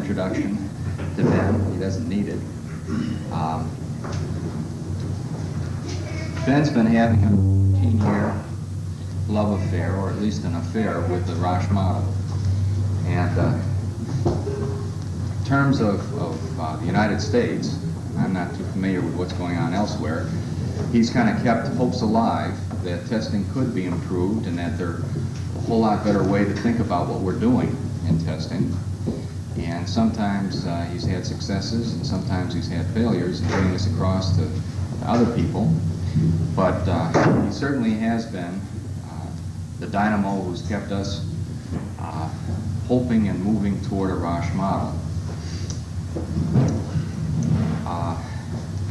introduction to Ben. He doesn't need it. Ben's been having a 15-year love affair, or at least an affair, with the Rasch model. And in terms of the United States, I'm not too familiar with what's going on elsewhere, he's kind of kept hopes alive that testing could be improved and that there's a whole lot better way to think about what we're doing in testing. And sometimes he's had successes and sometimes he's had failures in getting this across to other people. But he certainly has been the dynamo who's kept us hoping and moving toward a Rasch model.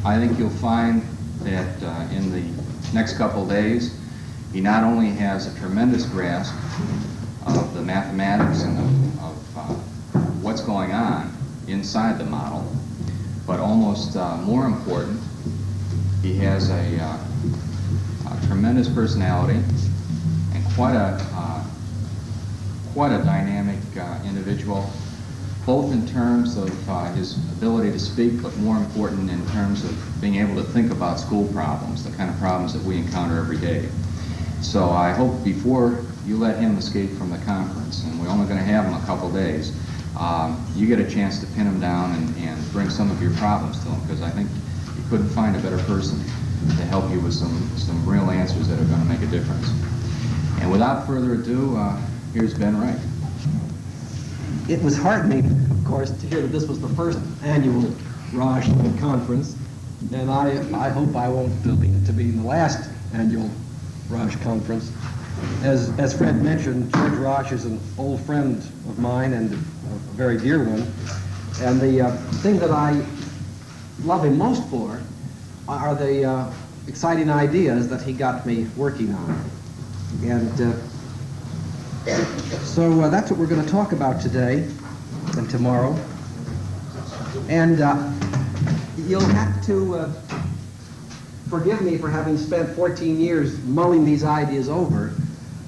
I think you'll find that in the next couple days, he not only has a tremendous grasp of the mathematics and of what's going on inside the model, but almost more important, he has a tremendous personality and quite a dynamic individual, both in terms of his ability to speak, but more important in terms of being able to think about school problems, the kind of problems that we encounter every day. So I hope before you let him escape from the conference, and we're only going to have him a couple days, you get a chance to pin him down and bring some of your problems to him, because I think you couldn't find a better person to help you with some real answers that are going to make a difference. And without further ado, here's Ben Wright. It was heartening, of course, to hear that this was the first annual Rasch conference, and I hope I won't be the last annual Rasch conference. As Fred mentioned, George Rasch is an old friend of mine and a very dear one, and the thing that I love him most for are the exciting ideas that he got me working on. And so that's what we're going to talk about today and tomorrow. And you'll have to forgive me for having spent 14 years mulling these ideas over,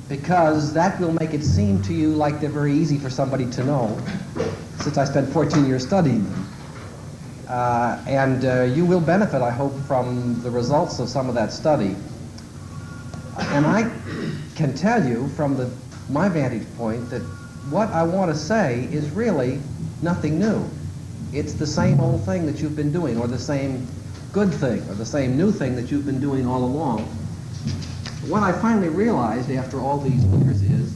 because that will make it seem to you like they're very easy for somebody to know, since I spent 14 years studying them. And you will benefit, I hope, from the results of some of that study. And I can tell you from my vantage point that what I want to say is really nothing new. It's the same old thing that you've been doing, or the same good thing, or the same new thing that you've been doing all along. What I finally realized after all these years is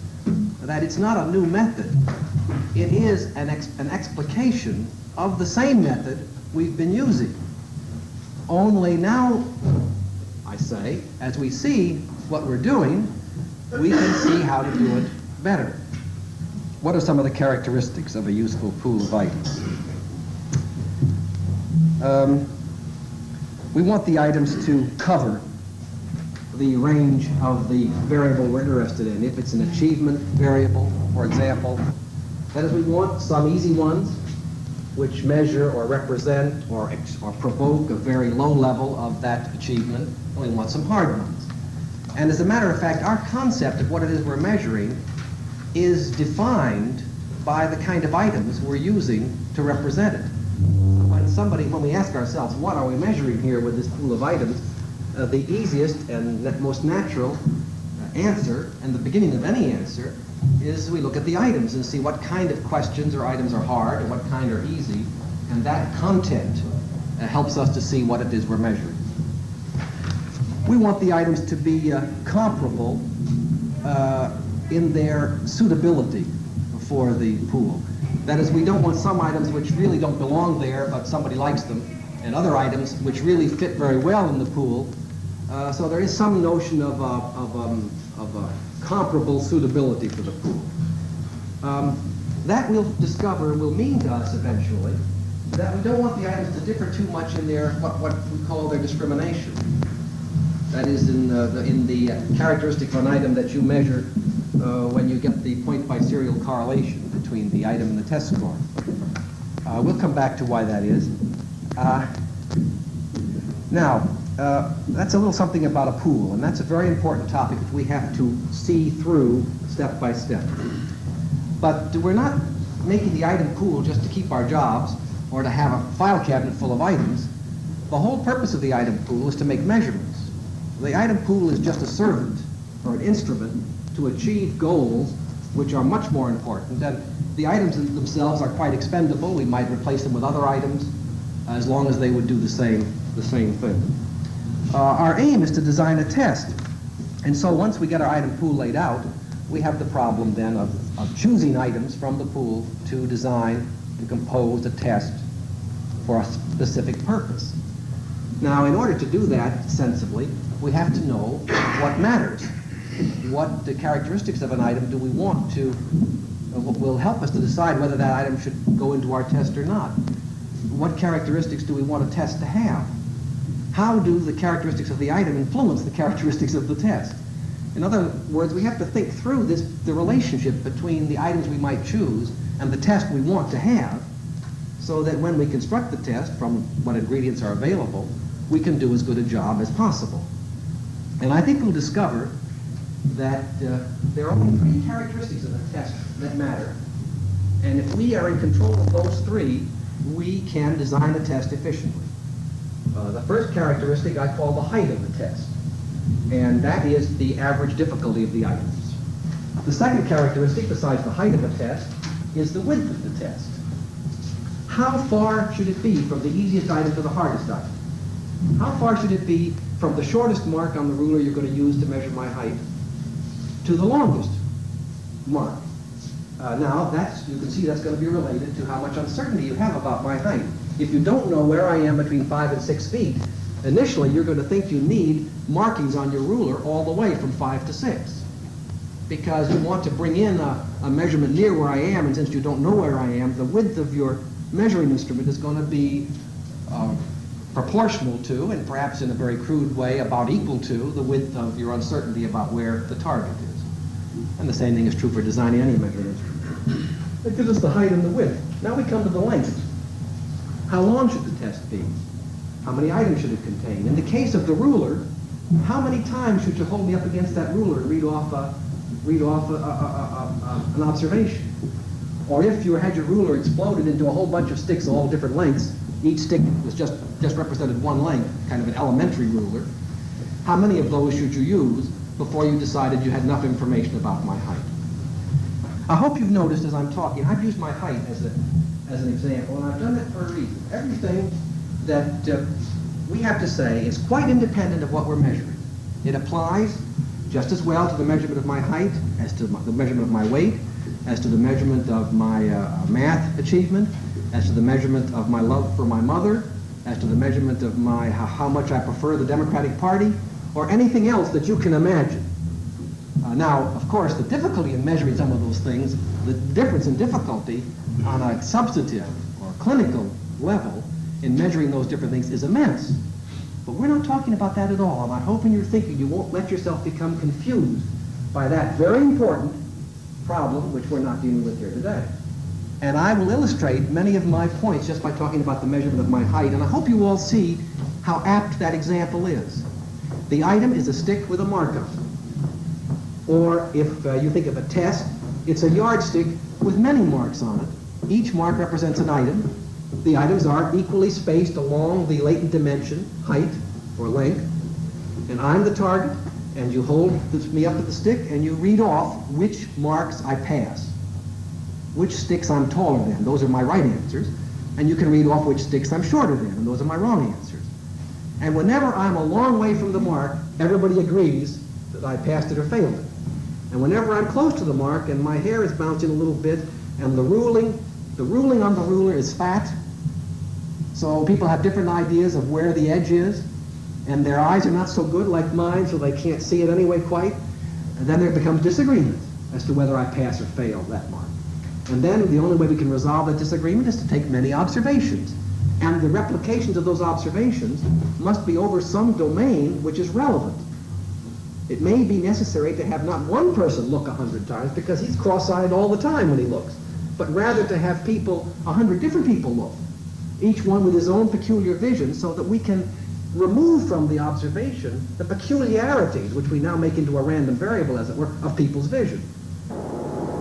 that it's not a new method. It is an explication of the same method we've been using. Only now, I say, as we see what we're doing, we can see how to do it better. What are some of the characteristics of a useful pool of items? We want the items to cover the range of the variable we're interested in. If it's an achievement variable, for example, that is, we want some easy ones which measure or represent or provoke a very low level of that achievement, and we want some hard ones. And as a matter of fact, our concept of what it is we're measuring is defined by the kind of items we're using to represent it. When we ask ourselves, what are we measuring here with this pool of items, the easiest and most natural answer, and the beginning of any answer, is we look at the items and see what kind of questions or items are hard and what kind are easy, and that content helps us to see what it is we're measuring. We want the items to be comparable in their suitability for the pool. That is, we don't want some items which really don't belong there, but somebody likes them, and other items which really fit very well in the pool. So there is some notion of a comparable suitability for the pool. That we'll discover will mean to us eventually that we don't want the items to differ too much in their what we call their discrimination. That is, in the characteristic of an item that you measure when you get the point by serial correlation between the item and the test score. We'll come back to why that is. Now, that's a little something about a pool, and that's a very important topic that we have to see through step by step. But we're not making the item pool just to keep our jobs or to have a file cabinet full of items. The whole purpose of the item pool is to make measurements. The item pool is just a servant or an instrument to achieve goals which are much more important. And the items themselves are quite expendable. We might replace them with other items as long as they would do the same thing. Our aim is to design a test. And so once we get our item pool laid out, we have the problem then of choosing items from the pool to design, to compose a test for a specific purpose. Now, in order to do that sensibly, we have to know what matters. What the characteristics of an item do we want to, will help us to decide whether that item should go into our test or not. What characteristics do we want a test to have? How do the characteristics of the item influence the characteristics of the test? In other words, we have to think through the relationship between the items we might choose and the test we want to have, so that when we construct the test from what ingredients are available, we can do as good a job as possible. And I think we'll discover that there are only three characteristics of a test that matter. And if we are in control of those three, we can design a test efficiently. The first characteristic I call the height of the test, and that is the average difficulty of the items. The second characteristic, besides the height of the test, is the width of the test. How far should it be from the easiest item to the hardest item? How far should it be from the shortest mark on the ruler you're going to use to measure my height to the longest mark? Now, you can see that's going to be related to how much uncertainty you have about my height. If you don't know where I am between 5 and 6 feet, initially you're going to think you need markings on your ruler all the way from 5 to 6. Because you want to bring in a measurement near where I am, and since you don't know where I am, the width of your measuring instrument is going to be proportional to, and perhaps in a very crude way, about equal to the width of your uncertainty about where the target is. And the same thing is true for designing any measuring instrument. It gives us the height and the width. Now we come to the length. How long should the test be? How many items should it contain? In the case of the ruler, how many times should you hold me up against that ruler and read off an observation? Or if you had your ruler exploded into a whole bunch of sticks of all different lengths, each stick was just represented one length, kind of an elementary ruler, how many of those should you use before you decided you had enough information about my height? I hope you've noticed as I'm talking, I've used my height as an example, and I've done it for a reason. Everything that we have to say is quite independent of what we're measuring. It applies just as well to the measurement of my height as to the measurement of my weight, as to the measurement of my math achievement, as to the measurement of my love for my mother, as to the measurement of how much I prefer the Democratic Party, or anything else that you can imagine. Now, of course, the difficulty in measuring some of those things, the difference in difficulty on a substantive or clinical level in measuring those different things is immense. But we're not talking about that at all, and I hope in your thinking you won't let yourself become confused by that very important problem which we're not dealing with here today. And I will illustrate many of my points just by talking about the measurement of my height, and I hope you all see how apt that example is. The item is a stick with a mark on it. Or if you think of a test, it's a yardstick with many marks on it. Each mark represents an item. The items are equally spaced along the latent dimension, height or length. And I'm the target, and you hold me up to the stick, and you read off which marks I pass, which sticks I'm taller than. Those are my right answers. And you can read off which sticks I'm shorter than, and those are my wrong answers. And whenever I'm a long way from the mark, everybody agrees that I passed it or failed it. And whenever I'm close to the mark and my hair is bouncing a little bit and the ruling on the ruler is fat, so people have different ideas of where the edge is, and their eyes are not so good like mine, so they can't see it anyway quite, and then there becomes disagreement as to whether I pass or fail that mark. And then the only way we can resolve that disagreement is to take many observations. And the replications of those observations must be over some domain which is relevant. It may be necessary to have not one person look 100 times because he's cross-eyed all the time when he looks, but rather to have 100 different people look, each one with his own peculiar vision, so that we can remove from the observation the peculiarities which we now make into a random variable, as it were, of people's vision.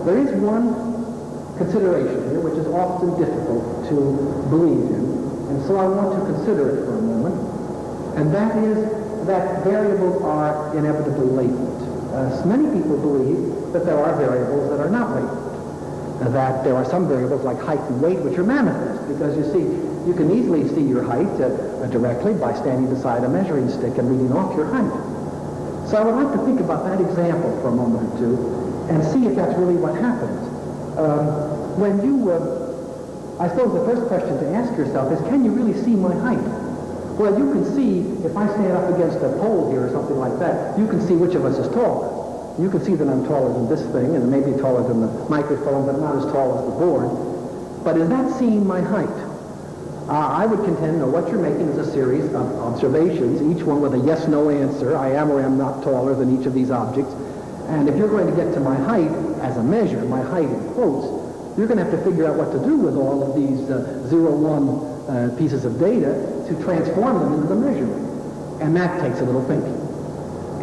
There is one consideration here, which is often difficult to believe in, and so I want to consider it for a moment, and that is that variables are inevitably latent. Many people believe that there are variables that are not latent, that there are some variables like height and weight which are manifest, because you see, you can easily see your height directly by standing beside a measuring stick and reading off your height. So I would like to think about that example for a moment or two and see if that's really what happens. When you, I suppose the first question to ask yourself is, can you really see my height? Well, you can see, if I stand up against a pole here or something like that, you can see which of us is taller. You can see that I'm taller than this thing, and maybe taller than the microphone, but not as tall as the board. But is that seeing my height? I would contend that what you're making is a series of observations, each one with a yes-no answer. I am or am not taller than each of these objects. And if you're going to get to my height as a measure, my height in quotes, you're going to have to figure out what to do with all of these 0-1 pieces of data to transform them into the measurement. And that takes a little thinking.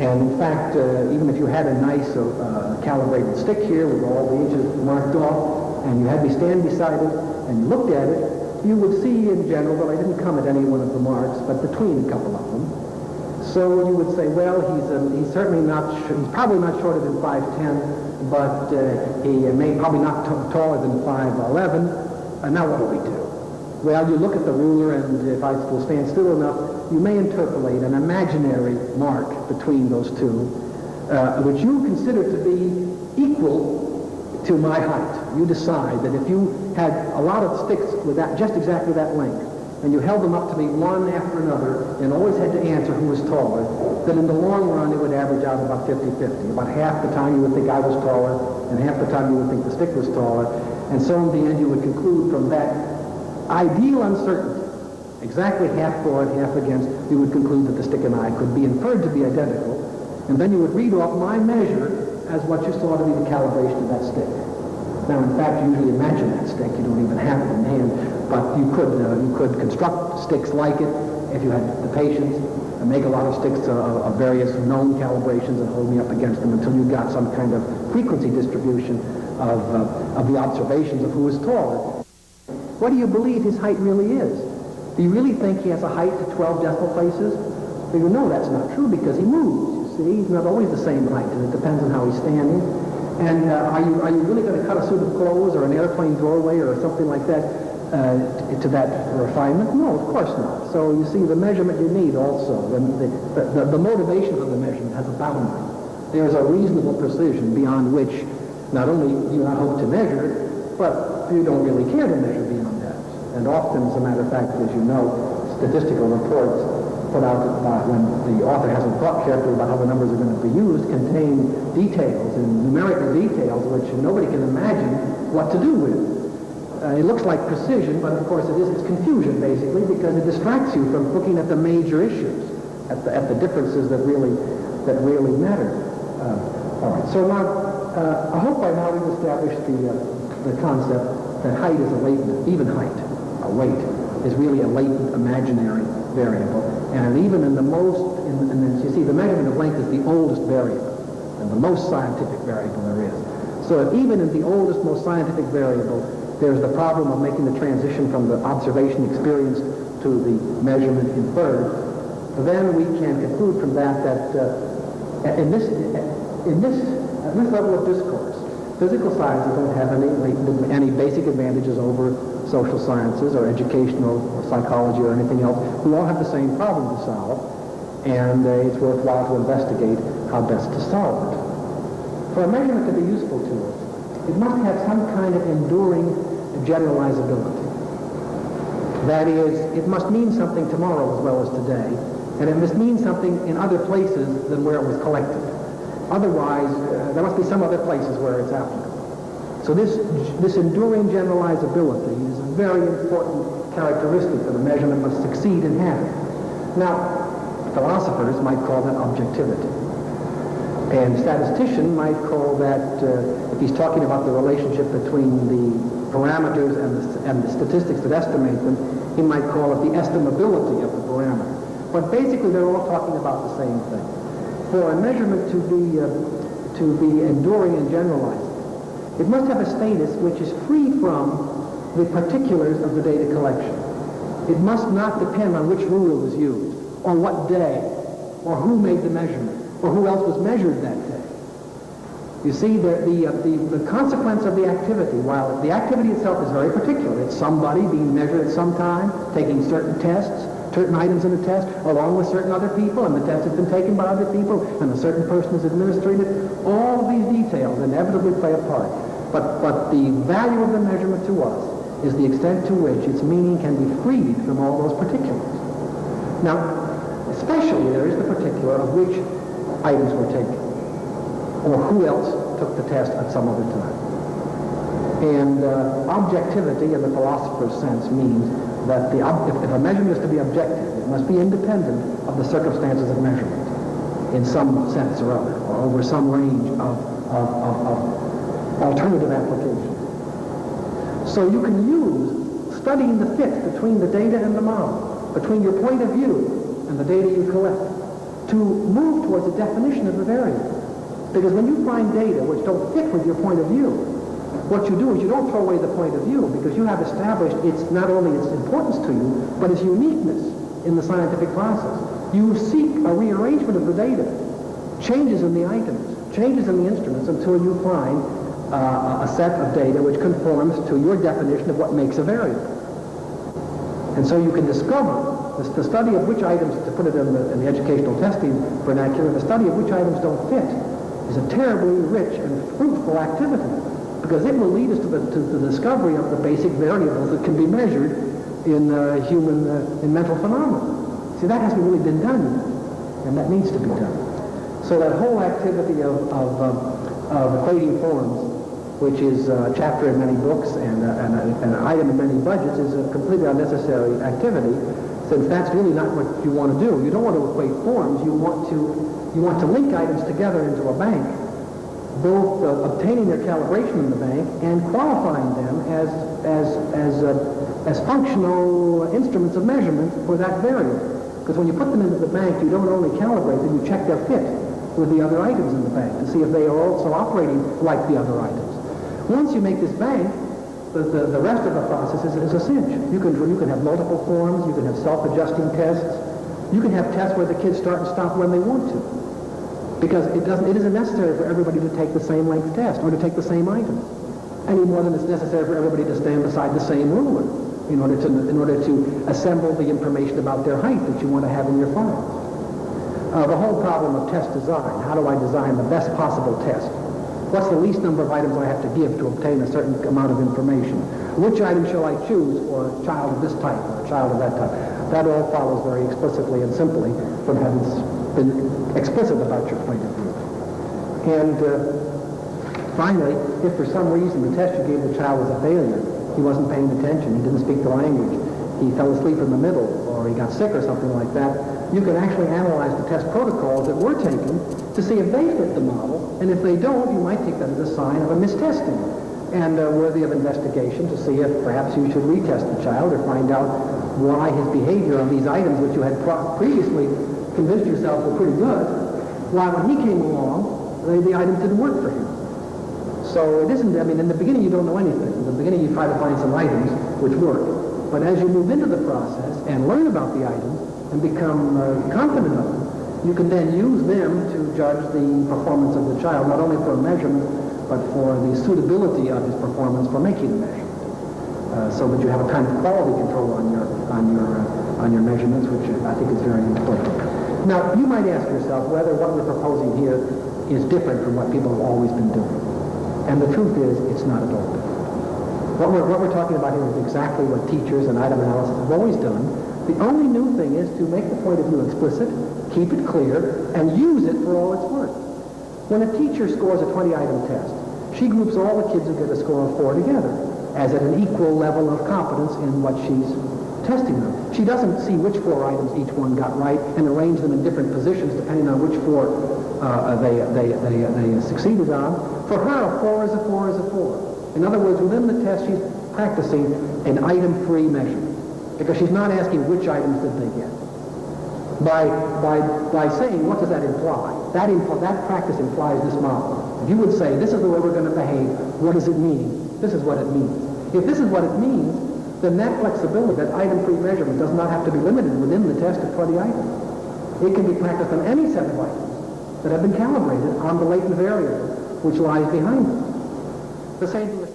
And in fact, even if you had a nice calibrated stick here with all the inches marked off, and you had me stand beside it and you looked at it, you would see in general, though I didn't come at any one of the marks, but between a couple of them. So you would say, well, he's certainly not, he's probably not shorter than 5'10", but he may probably not taller than 5'11". Now what do we do? Well, you look at the ruler, and if I will stand still enough, you may interpolate an imaginary mark between those two, which you consider to be equal to my height. You decide that if you had a lot of sticks with that, just exactly that length, and you held them up to me one after another and always had to answer who was taller, then in the long run it would average out about 50-50. About half the time you would think I was taller, and half the time you would think the stick was taller, and so in the end you would conclude from that ideal uncertainty, exactly half for and half against, you would conclude that the stick and I could be inferred to be identical, and then you would read off my measure as what you saw to be the calibration of that stick. Now, in fact, you usually imagine that stick. You don't even have it in hand, but you could construct sticks like it if you had the patience, and make a lot of sticks of various known calibrations and hold me up against them until you got some kind of frequency distribution of the observations of who is taller. What do you believe his height really is? Do you really think he has a height to 12 decimal places? Well, you know that's not true because he moves. You see, he's not always the same height, and it depends on how he's standing. And are you really going to cut a suit of clothes or an airplane doorway or something like that to that refinement? No, of course not. So you see, the measurement you need also, the motivation for the measurement has a boundary. There's a reasonable precision beyond which not only do you not hope to measure, but you don't really care to measure beyond that. And often, as a matter of fact, as you know, statistical reports put out when the author hasn't thought carefully about how the numbers are going to be used contain details and numerical details which nobody can imagine what to do with. It looks like precision, but of course it's confusion basically, because it distracts you from looking at the major issues, at the differences that really matter. All right. So now, I hope by now we've established the concept that height is a latent, even height, a weight, is really a latent imaginary variable. And even in the most, and then you see the measurement of length is the oldest variable and the most scientific variable there is. So if even in the oldest, most scientific variable, there's the problem of making the transition from the observation experience to the measurement inferred, then we can conclude from that in this level of discourse, physical sciences don't have any basic advantages over social sciences or educational or psychology or anything else. We all have the same problem to solve, and it's worthwhile to investigate how best to solve it. For a measurement to be useful to us, it must have some kind of enduring generalizability. That is, it must mean something tomorrow as well as today, and it must mean something in other places than where it was collected. Otherwise, there must be some other places where it's applicable. So this enduring generalizability is a very important characteristic that a measurement must succeed in having. Now, philosophers might call that objectivity. And a statistician might call that, if he's talking about the relationship between the parameters and the statistics that estimate them, he might call it the estimability of the parameter. But basically, they're all talking about the same thing. For a measurement to be enduring and generalized, It must have a status which is free from the particulars of the data collection. It must not depend on which rule was used, or what day, or who made the measurement, or who else was measured that day. You see, the consequence of the activity, while the activity itself is very particular, it's somebody being measured at some time, taking certain tests, certain items in a test, along with certain other people, and the test has been taken by other people, and a certain person is administering it. All of these details inevitably play a part. But the value of the measurement to us is the extent to which its meaning can be freed from all those particulars. Now, especially there is the particular of which items were taken, or who else took the test at some other time. And objectivity in the philosopher's sense means that if a measurement is to be objective, it must be independent of the circumstances of measurement in some sense or other, or over some range of alternative applications. So you can use studying the fit between the data and the model, between your point of view and the data you collect, to move towards a definition of the variable. Because when you find data which don't fit with your point of view, what you do is you don't throw away the point of view, because you have established its not only its importance to you, but its uniqueness in the scientific process. You seek a rearrangement of the data, changes in the items, changes in the instruments, until you find a set of data which conforms to your definition of what makes a variable. And so you can discover the study of which items, to put it in the educational testing vernacular, the study of which items don't fit is a terribly rich and fruitful activity, because it will lead us to the discovery of the basic variables that can be measured in in mental phenomena. See, that hasn't really been done yet, and that needs to be done. So that whole activity of equating forms, which is a chapter in many books and an item in many budgets, is a completely unnecessary activity, since that's really not what you want to do. You don't want to equate forms. You want to link items together into a bank, both obtaining their calibration in the bank and qualifying them as functional instruments of measurement for that variable. Because when you put them into the bank, you don't only calibrate them, you check their fit with the other items in the bank to see if they are also operating like the other items. Once you make this bank, the rest of the process is a cinch. You can have multiple forms, you can have self-adjusting tests, you can have tests where the kids start and stop when they want to. Because it isn't necessary for everybody to take the same length test or to take the same item, any more than it's necessary for everybody to stand beside the same ruler in order to assemble the information about their height that you want to have in your file. The whole problem of test design. How do I design the best possible test? What's the least number of items I have to give to obtain a certain amount of information? Which item shall I choose for a child of this type or a child of that type? That all follows very explicitly and simply from having been explicit about your point of view. And finally, if for some reason the test you gave the child was a failure, he wasn't paying attention, he didn't speak the language, he fell asleep in the middle, or he got sick or something like that, you can actually analyze the test protocols that were taken to see if they fit the model, and if they don't, you might take that as a sign of a mistesting and worthy of investigation to see if perhaps you should retest the child or find out why his behavior on these items which you had previously convinced yourself were pretty good, why when he came along, the items didn't work for him. So it isn't, in the beginning you don't know anything. In the beginning you try to find some items which work. But as you move into the process and learn about the items and become confident of them, you can then use them to judge the performance of the child, not only for a measurement, but for the suitability of his performance for making a measurement. So that you have a kind of quality control on your measurements, which I think is very important. Now, you might ask yourself whether what we're proposing here is different from what people have always been doing. And the truth is, it's not at all different. What we're talking about here is exactly what teachers and item analysis have always done. The only new thing is to make the point of view explicit, keep it clear, and use it for all it's worth. When a teacher scores a 20-item test, she groups all the kids who get a score of 4 together, as at an equal level of competence in what she's testing them. She doesn't see which 4 items each one got right and arrange them in different positions depending on which 4 they succeeded on. For her, a 4 is a 4 is a 4. In other words, within the test, she's practicing an item-free measurement, because she's not asking which items did they get. By saying, what does that imply? That practice implies this model. If you would say, this is the way we're going to behave, what does it mean? This is what it means. If this is what it means, then that flexibility, that item-free measurement, does not have to be limited within the test of 20 items. It can be practiced on any set of items that have been calibrated on the latent variable which lies behind them. The same thing is